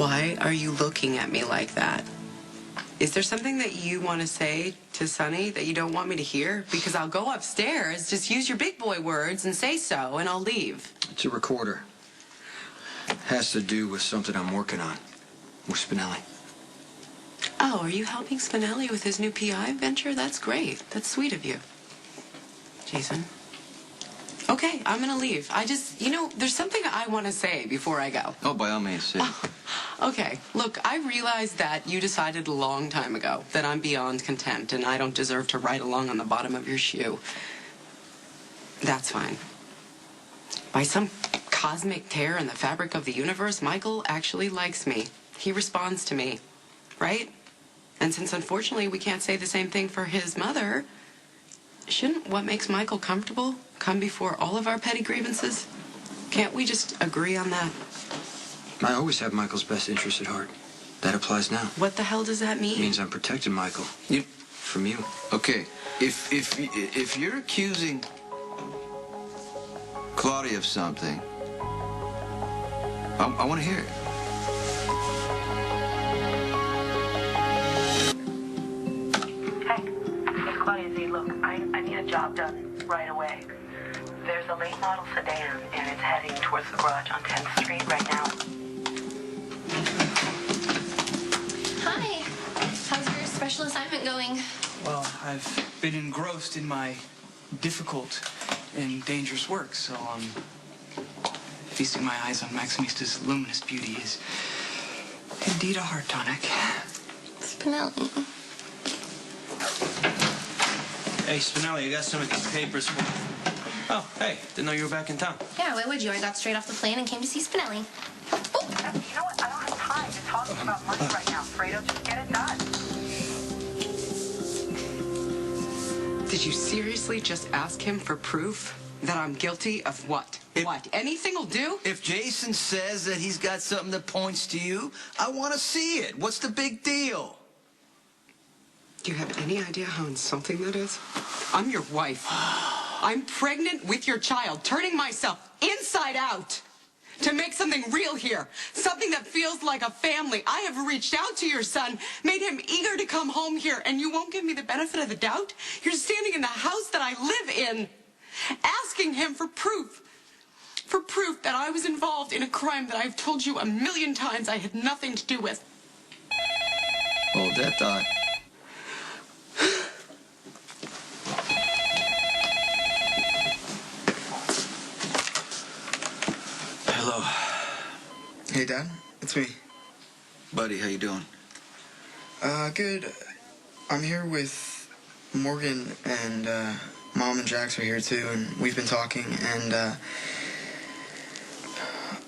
Why are you looking at me like that? Is there something that you want to say to Sonny that you don't want me to hear? Because I'll go upstairs, just use your big boy words and say so, and I'll leave. It's a recorder. Has to do with something I'm working on with Spinelli. Oh, are you helping Spinelli with his new PI venture? That's great. That's sweet of you. Jason. Okay, I'm gonna leave. There's something I want to say before I go. Oh, by all means, say. Okay, look, I realize that you decided a long time ago that I'm beyond contempt and I don't deserve to ride along on the bottom of your shoe. That's fine. By some cosmic tear in the fabric of the universe, Michael actually likes me. He responds to me, right? And since unfortunately we can't say the same thing for his mother, shouldn't what makes Michael comfortable come before all of our petty grievances? Can't we just agree on that? I always have Michael's best interest at heart. That applies now. What the hell does that mean? It means I'm protecting Michael. From you. Okay, if you're accusing Claudia of something, I want to hear it. Hey, it's Claudia Z. Look, I need a job done right away. There's a late model sedan, and it's heading towards the garage on 10th Street right now. Hi. How's your special assignment going? Well, I've been engrossed in my difficult and dangerous work, so feasting my eyes on Maximista's luminous beauty is indeed a heart tonic. Spinelli. Hey, Spinelli, I got some of these papers for... Oh, hey, didn't know you were back in town. Yeah, why would you? I got straight off the plane and came to see Spinelli. Oh. You know what? I don't have time to talk about money right now, Fredo. Just get it done. Did you seriously just ask him for proof that I'm guilty of what? What? Anything will do? If Jason says that he's got something that points to you, I want to see it. What's the big deal? Do you have any idea how insulting that is? I'm your wife. I'm pregnant with your child, turning myself inside out to make something real here, something that feels like a family. I have reached out to your son, made him eager to come home here, and you won't give me the benefit of the doubt? You're standing in the house that I live in, asking him for proof that I was involved in a crime that I've told you 1,000,000 times I had nothing to do with. Hold that thought. Hello. Hey, Dad. It's me. Buddy, how you doing? Good. I'm here with Morgan and, Mom and Jax are here, too, and we've been talking, and,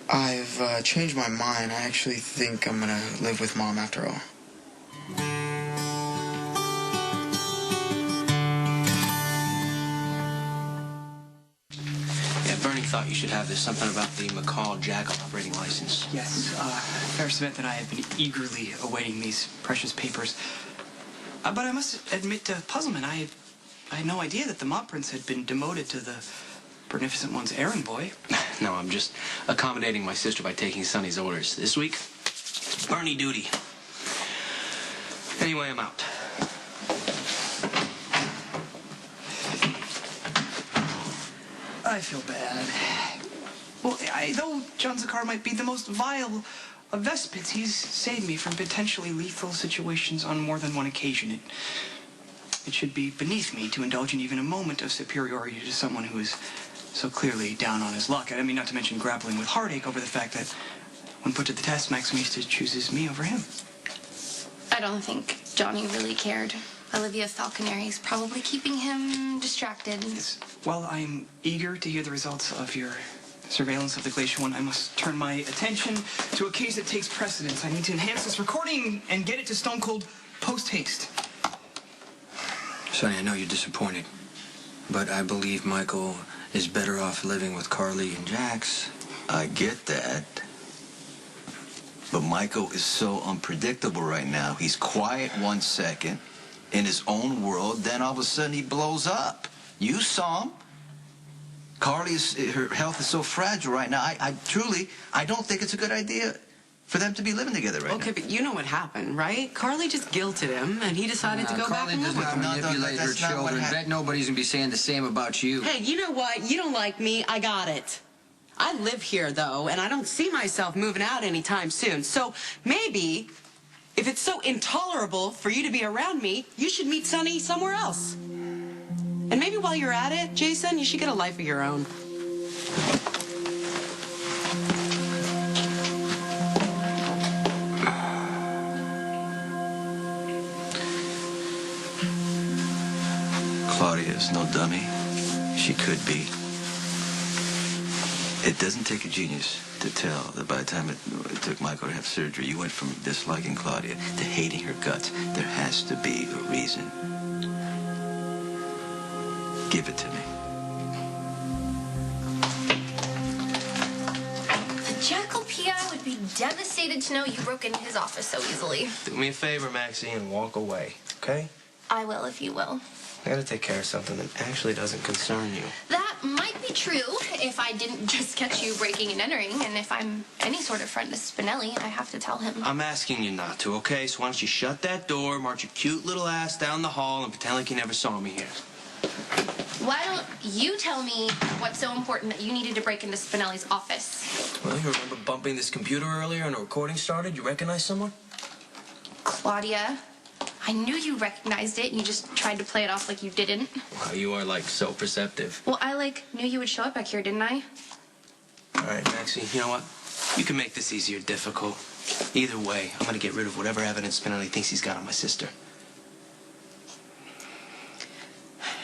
I've, changed my mind. I actually think I'm gonna live with Mom after all. Bernie thought you should have this, something about the McCall Jackal operating license. Yes, fair submit that I have been eagerly awaiting these precious papers. But I must admit to puzzlement, I had no idea that the Mop Prince had been demoted to the Beneficent One's errand boy. No, I'm just accommodating my sister by taking Sonny's orders. This week, it's Bernie duty. Anyway, I'm out. I feel bad. Well, though John Zacchara might be the most vile of Vespids, he's saved me from potentially lethal situations on more than one occasion. It should be beneath me to indulge in even a moment of superiority to someone who is so clearly down on his luck. I mean, not to mention grappling with heartache over the fact that, when put to the test, Maximista chooses me over him. I don't think Johnny really cared. Olivia Falconeri's probably keeping him distracted. Yes. While I'm eager to hear the results of your surveillance of the Glacier One, I must turn my attention to a case that takes precedence. I need to enhance this recording and get it to Stone Cold post-haste. Sonny, I know you're disappointed, but I believe Michael is better off living with Carly and Jax. I get that. But Michael is so unpredictable right now. He's quiet 1 second in his own world, then all of a sudden he blows up. You saw him. Carly, her health is so fragile right now. I don't think it's a good idea for them to be living together right Okay, now. but you know what happened, right? Carly just guilted him, and he decided to go back Carly and does live with not him. manipulate her that's not what children. Bet nobody's gonna be saying the same about you. Hey, you know what? You don't like me. I got it. I live here, though, and I don't see myself moving out anytime soon. So maybe, if it's so intolerable for you to be around me, you should meet Sonny somewhere else. And maybe while you're at it, Jason, you should get a life of your own. Claudia is no dummy. She could be. It doesn't take a genius to tell that by the time it took Michael to have surgery, you went from disliking Claudia to hating her guts. There has to be a reason. Give it to me. The Jackal PI would be devastated to know you broke into his office so easily. Do me a favor, Maxie, and walk away, okay? I will if you will. I gotta take care of something that actually doesn't concern you. That might be true if I didn't just catch you breaking and entering, and if I'm any sort of friend to Spinelli, I have to tell him. I'm asking you not to, okay? So why don't you shut that door, march your cute little ass down the hall, and pretend like you never saw me here. Why don't you tell me what's so important that you needed to break into Spinelli's office? Well, you remember bumping this computer earlier and the recording started? You recognize someone? Claudia, I knew you recognized it and you just tried to play it off like you didn't. Wow, you are, like, so perceptive. Well, I, knew you would show up back here, didn't I? All right, Maxie, you know what? You can make this easy or difficult. Either way, I'm gonna get rid of whatever evidence Spinelli thinks he's got on my sister.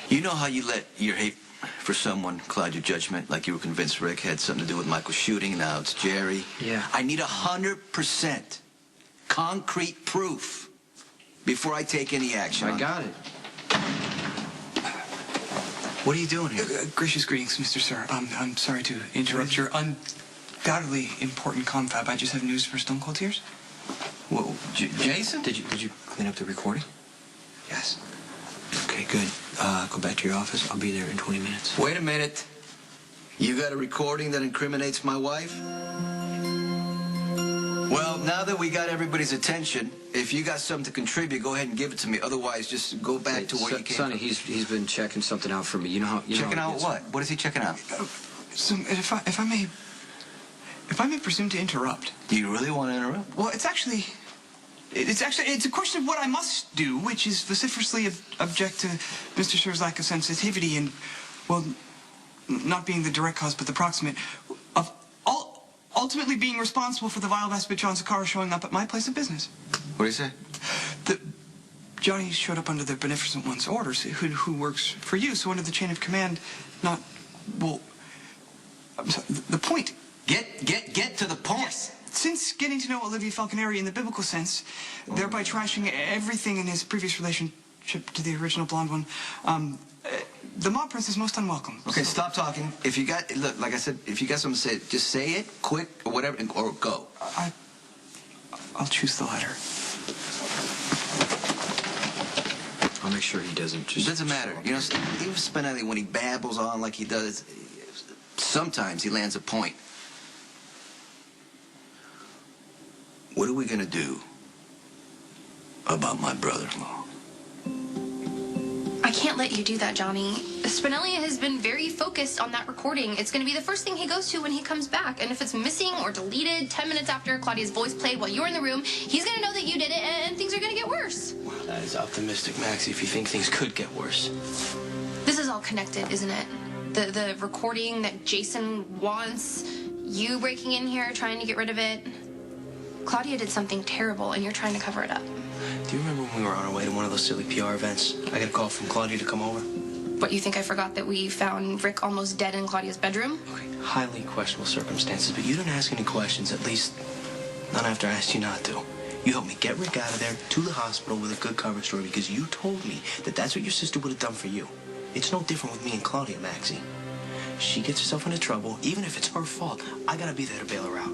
You know how you let your hate for someone cloud your judgment, like you were convinced Rick had something to do with Michael's shooting, now it's Jerry? Yeah. I need 100% concrete proof before I take any action. I got it. What are you doing here? Gracious greetings, Mr. Sir. I'm sorry to interrupt your undoubtedly important confab. I just have news for Stone Cold Tears. Whoa, Jason? Did you clean up the recording? Yes. Okay, good. Go back to your office. I'll be there in 20 minutes. Wait a minute. You got a recording that incriminates my wife? Well, now that we got everybody's attention, if you got something to contribute, go ahead and give it to me. Otherwise, just go back to where you came Sonny, from. he's been checking something out for me. You know how... Checking out what? What is he checking out? So, if I may presume to interrupt. Do you really want to interrupt? Well, it's a question of what I must do, which is vociferously object to Mr. Sir's lack of sensitivity and, well, not being the direct cause, but the proximate, of ultimately being responsible for the vile vespid John Zacchara showing up at my place of business. What do you say? Johnny showed up under the Beneficent One's orders, who works for you, so under the chain of command, not, well, I'm sorry, the point. Get to the point. Yes. Since getting to know Olivia Falconeri in the biblical sense, thereby trashing everything in his previous relationship to the original blonde one, the mob prince is most unwelcome. Okay, stop talking. If you got, look, like I said, if you got something to say, just say it quick or whatever, or go. I'll choose the latter. I'll make sure he doesn't It just... doesn't matter. You know, even Spinelli, when he babbles on like he does, sometimes he lands a point. What are we going to do about my brother-in-law? I can't let you do that, Johnny. Spinelli has been very focused on that recording. It's going to be the first thing he goes to when he comes back. And if it's missing or deleted 10 minutes after Claudia's voice played while you were in the room, he's going to know that you did it and things are going to get worse. Wow, that is optimistic, Maxie, if you think things could get worse. This is all connected, isn't it? The recording that Jason wants, you breaking in here, trying to get rid of it. Claudia did something terrible and you're trying to cover it up. Do you remember when we were on our way to one of those silly PR events? I got a call from Claudia to come over. What, you think I forgot that we found Rick almost dead in Claudia's bedroom? Okay, highly questionable circumstances, but you didn't ask any questions, at least none after I asked you not to. You helped me get Rick out of there to the hospital with a good cover story because you told me that that's what your sister would have done for you. It's no different with me and Claudia, Maxie. She gets herself into trouble, even if it's her fault, I gotta be there to bail her out.